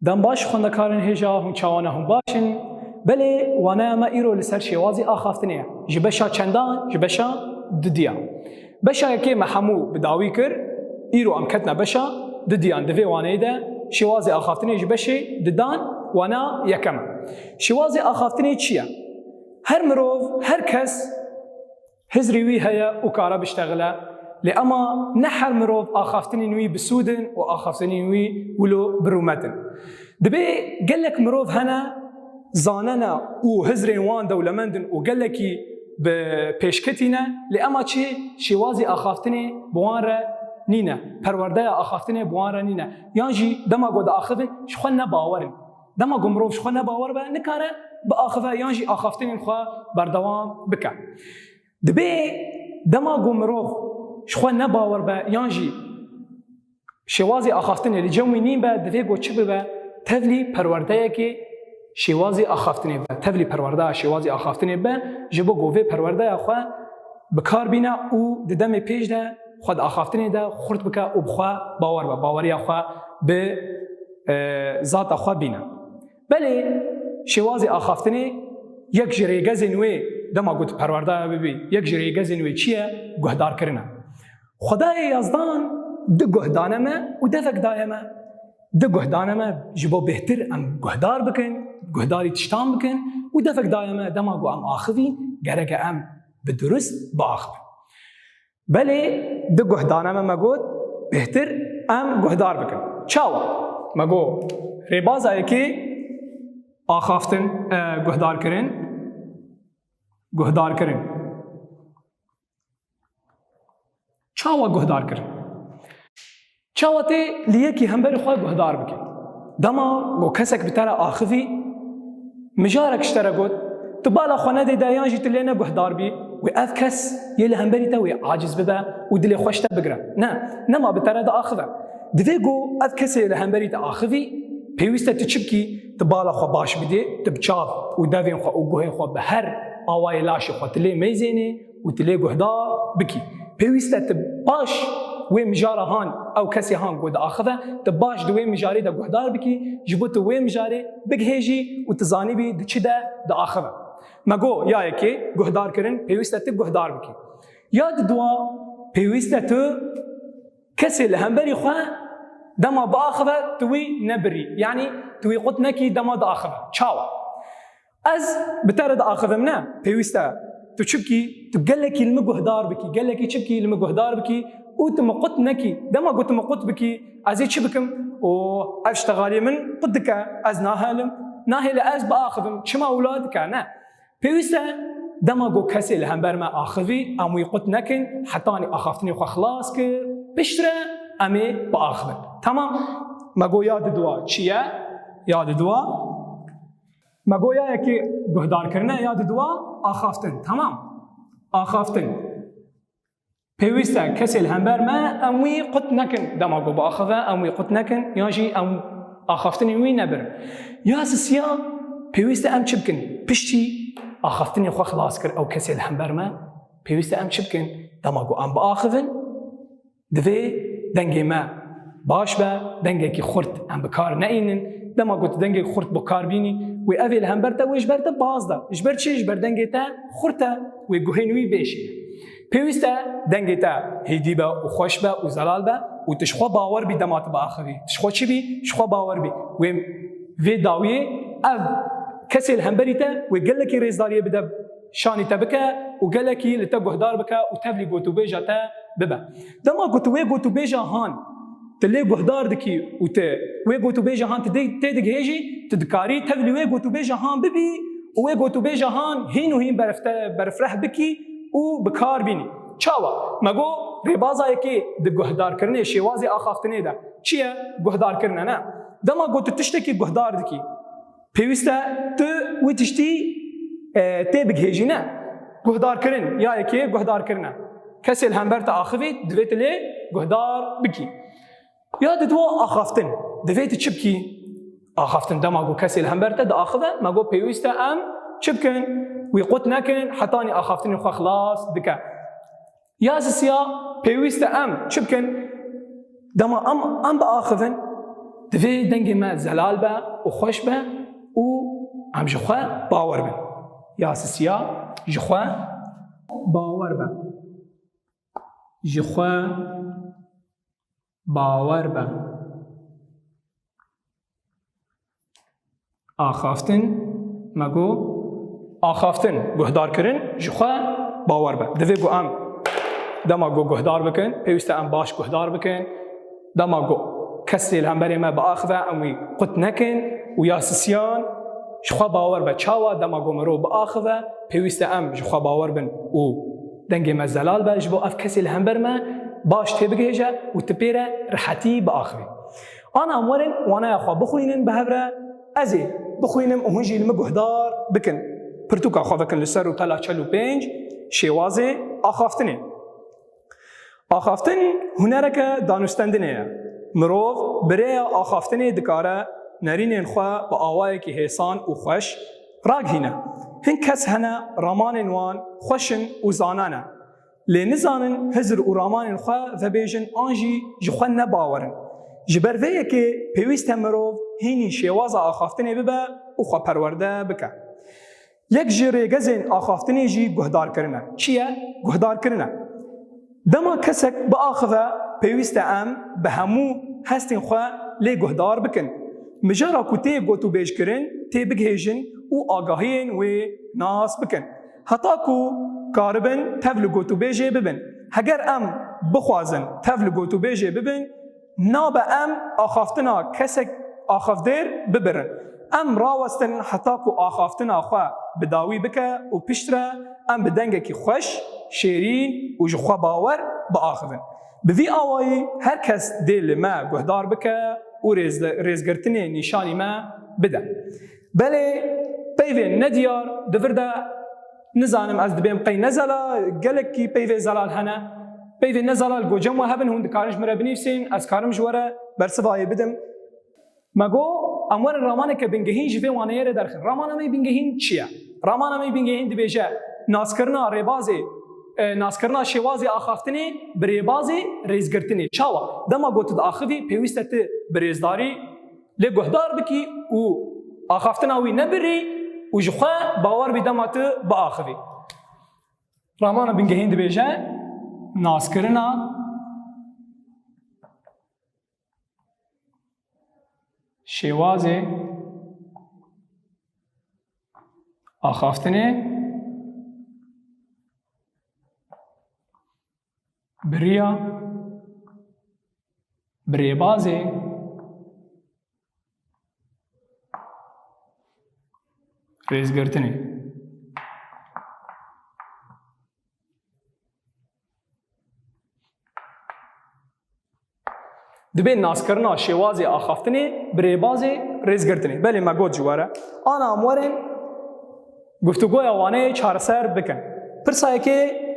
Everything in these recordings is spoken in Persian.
دم باش خوندکارن هجا هم چوانه هم باشن بله وانا ما ایرو لسر شوازی آخافتنیه جبشا چندان جبشا ددیا بشا یکی محمو بداوی کر ایرو ام کتنا بشا ددیان دوی وانه ده شوازی آخافتنیه جبشی ددان وانا یکم شوازی آخافتنیه چیه؟ هر مروف هر کس هزریوی هیا و کارا بشتغله لأما نحر مروف آخافتنی نوی بسودن و آخافتنی نوی ولو برومتن دبی قلك مروف هنا زاننا و هزرين وان دولمندن و قلكي بپیشکتینه لأما چه شوازی آخافتنی بوانره نینه پرورده آخافتنی بوانره نینه یانجی دما گود آخفتن شخوا نباورن دما گو مروف شخوا نباور به نکاره با آخفه یانجی آخافتنی خوا بردوام بکن دبی دما گو مروف شخوا نباور به یانجی شوازی آخافتنی لجومی نیم به دوی گو چه به تفلی پرورده که شوازی آخافتنی به تفلی پرورده شوازی آخافتنی به جبو گوه پرورده خوا بکار بینه او ددم پیش ده خود آخافتنی ده خورد بکه او بخوا باور به باوری خوا به ذات خوا بینه بله شوازی آخافتنی یک جریگه زنوی دما گوت پرورده ببی یک جریگه زنوی چیه گهدار کرنه خدای یزدان ده گهدانمه و دفک دایمه ده گهدانمه جبو بهتر ام گهدار بکن گهداری تشتام بکن و دفک دایمه دما گو ام آخوین گرک ام بدرست با آخوین بله ده گهدانمه مگود بهتر ام گهدار بکن چاو مگو ریبازه که آخافتن گهدار کرن چاو گهدار کرن چاو تی لیه کی هم بری خواه گهدار بکن دما گو کسک بتر آخفی مجارک اشتره گود تو بالا خونه دی دایان جی تلینه گهدار بی و اف کس یه لهم بری تا و عاجز ببه و دلی خوشته بگره نه ما بتره دا آخفه دوی گو اف کسی یه لهم بری تا آخفی پیوسته تچبکی تو بالا خواه باش بده تو بچاف و دوین خواه و گوهین خواه به هر آوای لاشی خواه تلی میزینه و تلی گهدار بکی پیوسته تو باش و مجاره هان او کسی هان گود آخفه تو باش دوی مجاری دا گهدار بکی جبو تو وی مجاری بگهیجی و تزانی بی دو چی دا آخفه مگو یا یکی گهدار کرن پیوسته تو گهدار بکی یاد دوا پیوسته تو کسی لهمبری خواه دما با آخفه توی نبری یعنی توی قط نکی دما دا آخفه چاو از بتر دا آخفه منه پیوسته تو چبکی تو گلکی لما گهدار بکی گلکی چبکی لما گهدار بکی او تو مقط نکی دما گو تو مقط بکی ازی چی بکم و اشتغالی من قدک از ناهل از با آخفم چما اولاد نه پیوسته دما گو کسی لهم برما آخفی اموی قط نکن حتانی آخفتنی خو خلاص کر بشتره امی با آخفن تمام مگو یاد دوا چیه یاد دوا مگو یا که گهدار کرنه یاد دوا آخفتن تمام آخفتن پیوسته کسی الهمبر ما اموی قط نکن دما گو با آخفه اموی قط نکن یاجی ام آخفتنی وی نبر یا سیا پیوسته ام چی بکن پشتی آخفتنی خو خلاص کر او کسی الهمبر ما پیوسته ام چی بکن دما گو ام با آخفن دوی دنگی ما باش با دنگی که خورد ام بکار نینن دما گو دنگی خورد بکار بینی و اوی الهمبر تا و اجبر تا باز دا اجبر چی اجبر دنگی تا خورده و گوهینوی بیشی پیوسته دنگی تا هیدی با و خوش با و زلال با و تشخوا باور بی دمات با آخوی تشخوا چی بی؟ تشخوا باور بی و وی داویه او کسی الهمبری تا و گلکی ریزداریه بده شانی تا بکه و گلکی لتا گهدار بکه و تبلی گوتو بیجا تا ببه دما گوتو بیجا هان تلی گهدار دکی و ته وی گوتو بیجا هان تدگ هیجی تدکاری تبلی وی گوتو بیجا هان ببی و وی گوتو بیجا هان هین و هین برفره بکی او بکار بینی چاوا مگو ریبازایی که ده گهدار کرنه شوازی آخافتنه ده چیه گهدار کرنه نه دما گو تو تشتکی گهدار دکی پیوسته تو وی تشتی تی بگهیجی نه گهدار کرن یا یکی گهدار کرنه کسی الهمبر تا آخوی دویت لی گهدار بکی یا دو آخافتن دویت چی بکی آخافتن دما گو کسی الهمبر تا ده آخوه مگو پیوسته ام چی بکن وی قط نکن حتانی آخافتنی خو خلاص دکه یا سیا پیوسته ام چی بکن دما ام با آخفن دوی دنگ ما زلال به و خوش به و ام جخوا باور به یا سیا جخوا باور به جخوا باور به آخافتن مگو آخافتن گهدار کرن جخوا باور به دوی گو ام دما گو گهدار بکن پیوسته ام باش گهدار بکن دما گو کسی الهمبری ما بآخذه امی قط نکن و یا سیان جخوا باور به چاوا دما گو مرو بآخذه پیوسته ام جخوا باور بن و دنگ ما زلال به جبو اف کسی الهمبر ما باش تبگیجه و تپیره رحتی بآخذه آنا امورن وانا اخوا بخوینن بهبره ازی بخوینم و هنجی لما گهدار بکن پرتوکا خواه بکن لسر و تلا 45 شوازه آخافتنه آخافتن هنرک دانستندنه مروف برای آخافتنه دکاره نرینین خواه با آوایی که حسان و خوش راگ هینه هن کس هنه رامان وان خوشن و زانانه لی نزانن هزر و رامان خواه و بیجن آنجی جخواه نباورن جبرویه که پیوست مروف هینی شواز آخافتنه ببه و خواه پرورده بکه یک جره گزین آخافتنه جی گهدار کرنه چیه؟ گهدار کرنه دما کسک با آخوه پیوست ام به همو هستین خواه لی گهدار بکن مجارا که تی گوتو بیج کرن تی بگهیجن و آگاهین و ناس بکن حتی که کاربن تفل گوتو بیجه ببن هگر ام بخوازن تفل گوتو بیجه ببن ناب ام آخافتنا کسک آخافتر ببرن ام راوستن حتی که آخافتنا خواه بداوی بکه و پشتره ام بدنگه که خوش شیرین و جخوا باور با آخذن بوی آوایی هر کس دیل ما گهدار بکه و ریزگرتنی نشانی ما بده بله پیوه ندیار دورده نزانم از دبیم قی نزلا گلکی پیوه زلال هنه پیوه نزلال گو جمع هبن هون دکارش مره بنیفسین از کارم جواره برسوایی بدم مگو امور رامانه که بنگهین جوه وانیره درخن رامانه می بنگهین چیه؟ رامانه می بنگهین دبیجه ناسکرنا ریبازی ناسکرنا شوازی آخافتنی بریبازی ریزگرتنی چاوا دما گوت داخوی پیوسته بریزداری لی گهدار بکی و آخافتناوی نبری و جخوا باور بی دما تو با آخوی رامانا بنگهین دبیجه ناسکرنا شوازی آخافتنی بریا بریبازی ریزگرتنی دبین ناس کرنا شوازی آخافتنی بریبازی ریزگرتنی بله ما گوت جواره آنا امورن گفتگوی وانه چارسر بکن پرسایی که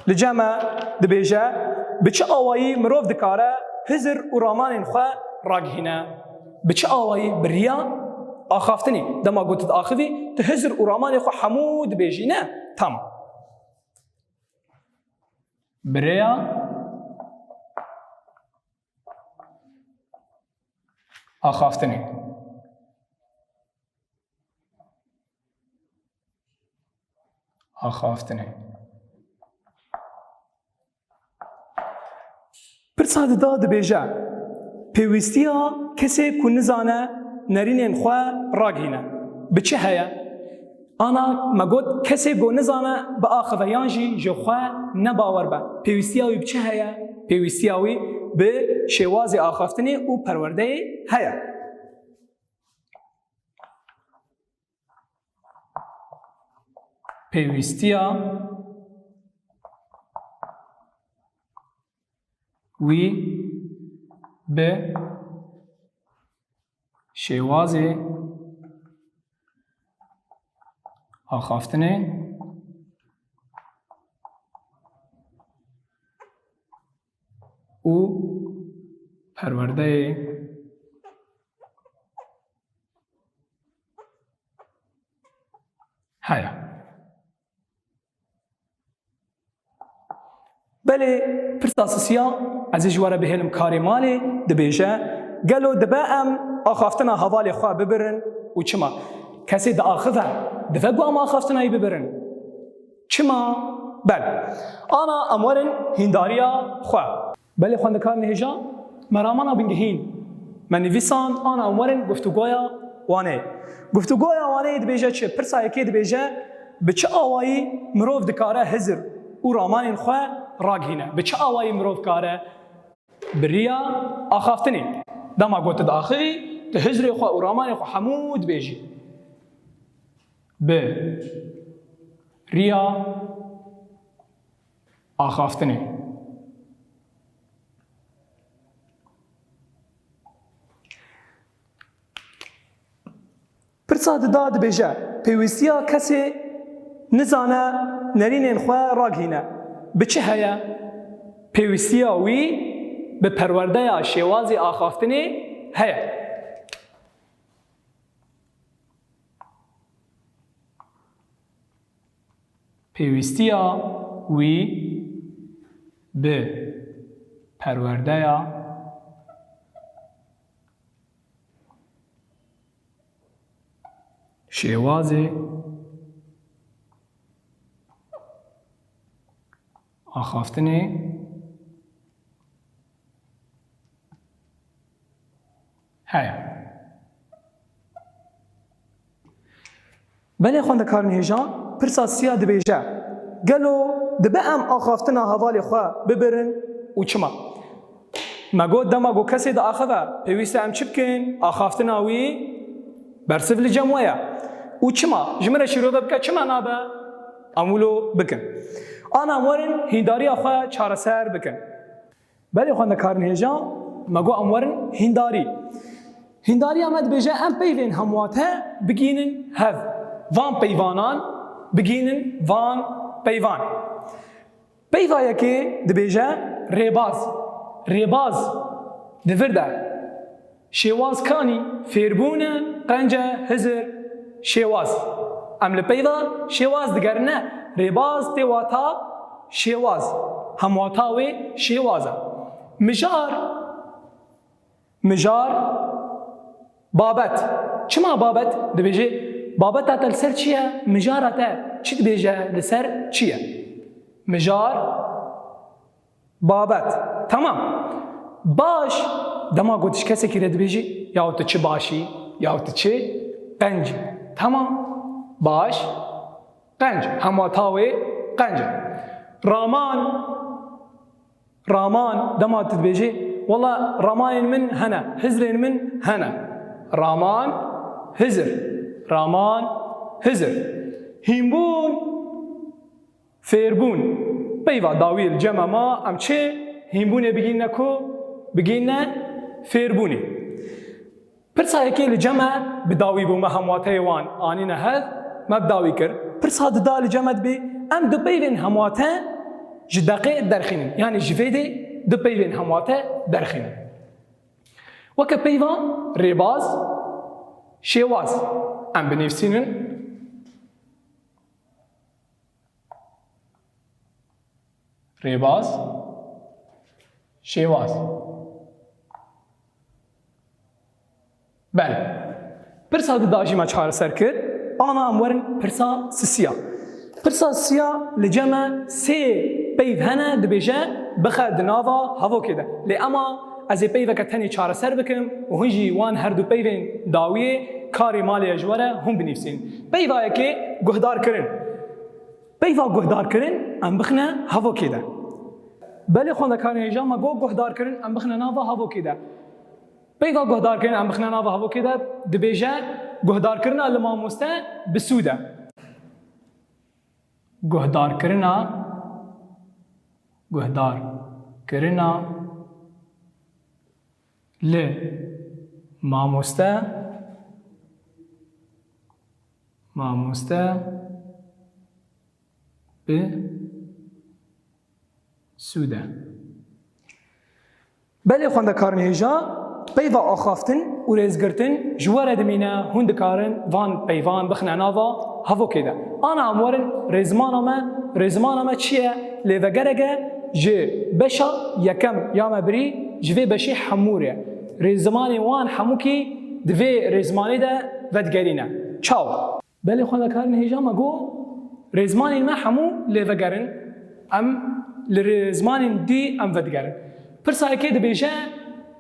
لجمع دبیجه بچه آوایی مروف دکاره هزر و رامان خواه راگهینه بچه آوایی بریا آخافتنی دما گوتد آخوی تو هزر و رامان خواه حمود دبیجی نه تمام بریا آخافتنی آخافتنی پرساد داد بیجه پیوستیا کسی که نزانه نرینین خواه راگینه بچه هیا آنا مگود کسی گو نزانه با آخوه یانجی جو خواه نباور با پیوستیاوی بچه هیا پیوستیاوی به شواز آخافتنی و پرورده هیا پیوستیا وی به شواز آخافتنه او پرورده هیا بله پرساسیا از جواره به هلم کاری مالی دبیجه گلو دبه ام آخافتنا هوالی خواه ببرن و چما کسی دا آخفه دفه گو ام آخافتنایی ببرن چما بل آنا امورن هنداریا خواه بله خوندکار نهجا مرامانا بنگهین من نویسان آنا امورن گفتگویا وانه گفتگویا وانه دبیجه چه پرسا یکی دبیجه به چه آوایی مروف دکاره هزر و رامان خواه راگهینه به چه آوایی مروف کاره بریا آخافتنی دما گوت داخلی ته هزر خواه و رامان خواه حمود بیجی به ریا آخافتنی پرسا داد بیجه پیوستیا کسی نزانه نرینین خواه راگهینه به چه هیا پیوستیا وی به پرورده شوازی آخافتنی هیا پیوستیا وی به پرورده شوازی آخافتنی هیا بله خوندکار نهجان پرسا سیا دبیجه گلو دبه ام آخافتنا حوالی خواه ببرن و چما مگو دما کسی دا آخوه پیوسته ام چی بکن آخافتنا وی برسف لجمویا و چما جمره شروع بکن چما نابه امولو بکن آنا امورن هنداری خواه چارسر بکن بله خوندکار نهجان مگو امورن هنداری آمد بیجه ام پیوین همواته بگینن هف وان پیوانان بگینن وان پیوان پیوایه که دبیجه ریباز دورده شواز کانی فیربونه قنجه هزر شواز ام لپیوا شواز دگرنه ریباز تیواتا شواز همواتاوی شوازه مجار بابت چما بابت دبیجه بابت تل سر چیه مجارته چی دبیجه لسر چیه مجار بابت تمام باش دما گوتش کسی که دبیجی یا تو چه باشی یا تو چه قنج تمام باش قنج همواتاوی قنج رامان دما تدبیجی والله رامان من هنا هزر من هنا رامان هزر هیمبون فیربون پیوا داویل جمع ما ام چه هیمبونه بگین نکو بگین فیربونی پرسا یکی لجمع بداوی بو همواته وان آنی نهد ما بداوی کر پرسا دا لجمع بی ام دو پیوین همواته جدقه درخینن یعنی جفیده دو پیوین همواته درخینن وکه پیوان ریباز شواز ام بنفسینن ریباز شواز بله پرسا داجی ما چهار سر کرد آنا امورن پرسا سیا لجمع سه پیو هنه دبیجه بخه دناوا هوا کده لی اما از پیو که تنی چهار سر بکم و هنجی وان هر دو پیوین داویه کاری مالی اجواره هم بنفسین پیوه که گهدار کرن ام بخنه هوا کده بله خونده کاری ایجا ما گهدار کرن ام بخنه ناوا هوا کده پیدا گهدار کردن ام بخنه ناوا هوا کده دبیجه گهدار کردن لما مسته بسوده گهدار کردن ل ماموسته به سوده بله خونده کارن هیجا پیوا آخافتن و ریزگرتن جواره دمینه هند کارن وان پیوان بخنه ناوا هوا کده آنا امورن ریزمانامه چیه لیوگرگه جه بشا یکم یا مبری جوی بشی حموره رێزمانی وان هەمووکی divê rêzmanî de vedgerîne. Çaw. Belê xwe dikarin hêja me got rêzmanên me hemû lê vegerin, em li rêzmanên dî em vedigerin. Pirsa yekê dibêje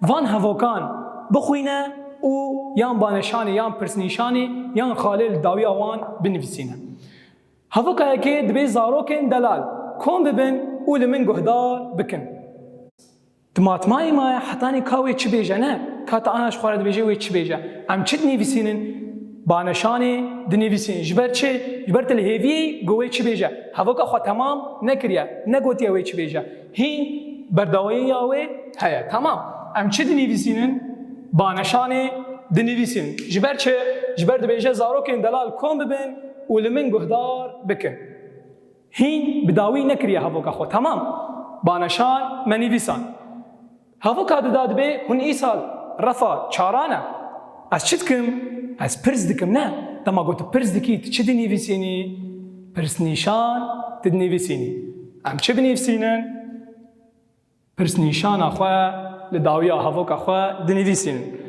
van hevokan bixwîne û yan baneşanî yan pirsnîşanî yan xalê li dawiya wan binivîsîne. Hevoka yekê dibê zarokên delal kom bibin û li min guhdar bikin. Di matmayê me hetanî ka wê çi bêje ne? Ka te ana ji xwe re dibêje wê çi bêje? Em çi dinivîsînin? Baneşanê dinivîsînin. Ji ber çi? Ji ber te li hêviyê got wê çi bêje? Hevoka xwe temam nekiriye, negotiye wê çi bêje. Hîn berdawiyê ya wê heye. Tamam. Em çi dinivîsînin? Baneşanê dinivîsînin. Ji ber çi? Ji ber dibêje zarokên delal kom bibin û li min guhdar bikin. Hîn bi dawî nekiriye hevoka xwe. Tamam. Baneşan me nivîsan. Hevoka dida dibe hûn îsal refa çaran e. Ez çi dikim? Ez pirs dikim ne? Dema got tu pirs dikî tu çi dinivîsînî? Pirsnîşan tu dinivîsînî. Em çi binivîsînin? Pirsnîşana xwe li dawiya hevoka xwe dinivîsînin.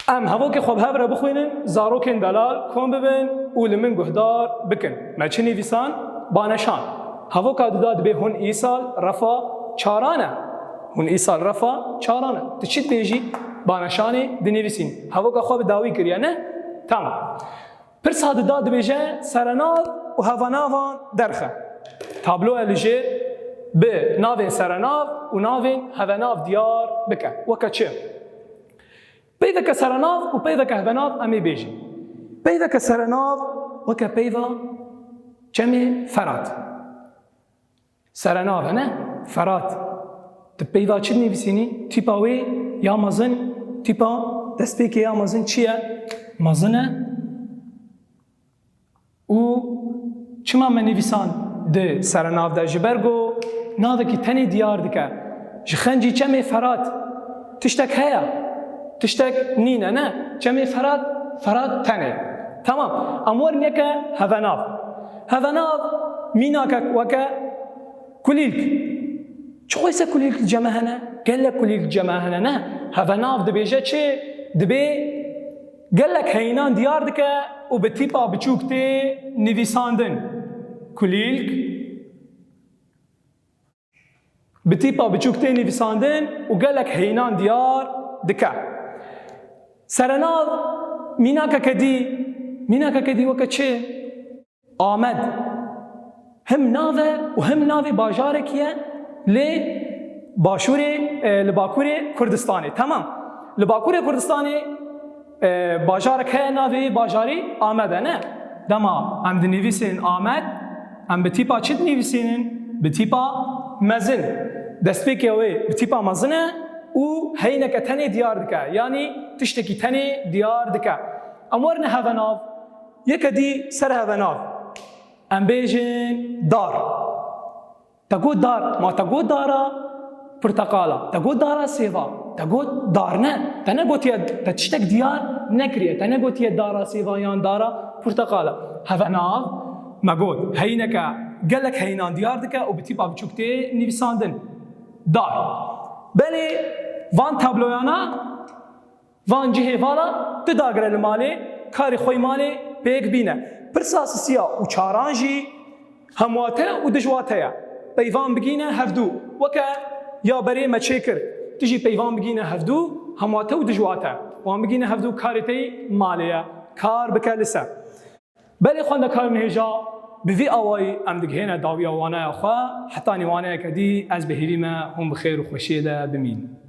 Em hevokê xwe bi hev re bixwînin, zarokên delal kom bibin û li min guhdar bikin. Me çi nivîsan? Baneşan. Hevoka dida dibe hûn îsal refa çaran e. Hûn îsal refa çaran e. Tu çi dibêjî? Baneşanê dinivîsîn. Hevoka xwe bi dawî kiriye ne? Tamam. Pirsa dida dibêje serenav û hevanavan derxe. Tabloya li jêr bi navên serenav û navên hevenav diyar bike. Weke çi? Peyveke serenav û peyveke hevenav em ê bêjin. Peyveke serenav weke peyva çemê Ferat. Serenav hene? Ferat. Tu peyva çi dinivîsînî? Tîpa wê ya mezin, tîpa destpêkê ya mezin çi ye? Mezin e û çima me nivîsan di serenav de ji ber got navekî tenê diyar dike. Ji xencî çemê Ferat tiştek heye? Tiştek nîne ne? Çemê Ferat, Ferat tenê. Tamam. Em werin yeke hevenav. Hevenav mînake weke kulîlk. Çi xwêse kulîlk li ceme hene? Gelek kulîlk li ceme hene ne? Hevenav dibêje çi? Dibê gelek heyînan diyar dike û bi tîpa biçûk tê nivîsandin. Kulîlk bi tîpa biçûk tê nivîsandin û gelek heyînan diyar dike. Serenav mînakeke dî, mînakeke dî weke çi? Amed. Him nave û him navê bajarekî ye lê başûrê li Bakurê Kurdistanê. Tamam. Li Bakurê Kurdistanê bajarek heye navê bajarî Amed e ne? Dema em dinivîsînin Amed, em bi tîpa çi dinivîsînin? Bi tîpa mezin. Destpêkê wê bi tîpa mezin e û heyneke tenê diyar dike. Yanî tiştekî tenê diyar dike. Em werin hevenav. Yeke dî ser hevenav. Em bêjin dar. Te got dar, ma te got dara porteqala, te got dara sêva, te got dar ne? Te negotiye, te tiştek diyar nekiriye, te negotiye dara sêva yan dara porteqala. Hevenav me got heyneke gelek heyînan diyar dike û bi tîpa biçûk tê nivîsandin. Dar. Belê van tabloyana, van cihê vala tu dagire li malê, karê xwe malê pêk bîne. Pirsa sisiya û çaran jî hemwate û dijwate ye. Peyvan bigîne hevdû. Weke ya berê me çêkir. Tu jî peyvan bigîne hevdû, hemwate û dijwate. Wan bigîne hevdû karê te malê ye. Kar bike li ser. Belê xwendekarên hêja bi vî awayî em dighêne dawiya waneya xwe, heta nîwaneyeke dî ez bi hêvî me hûn bi xêr û xweşiyê de bimînin.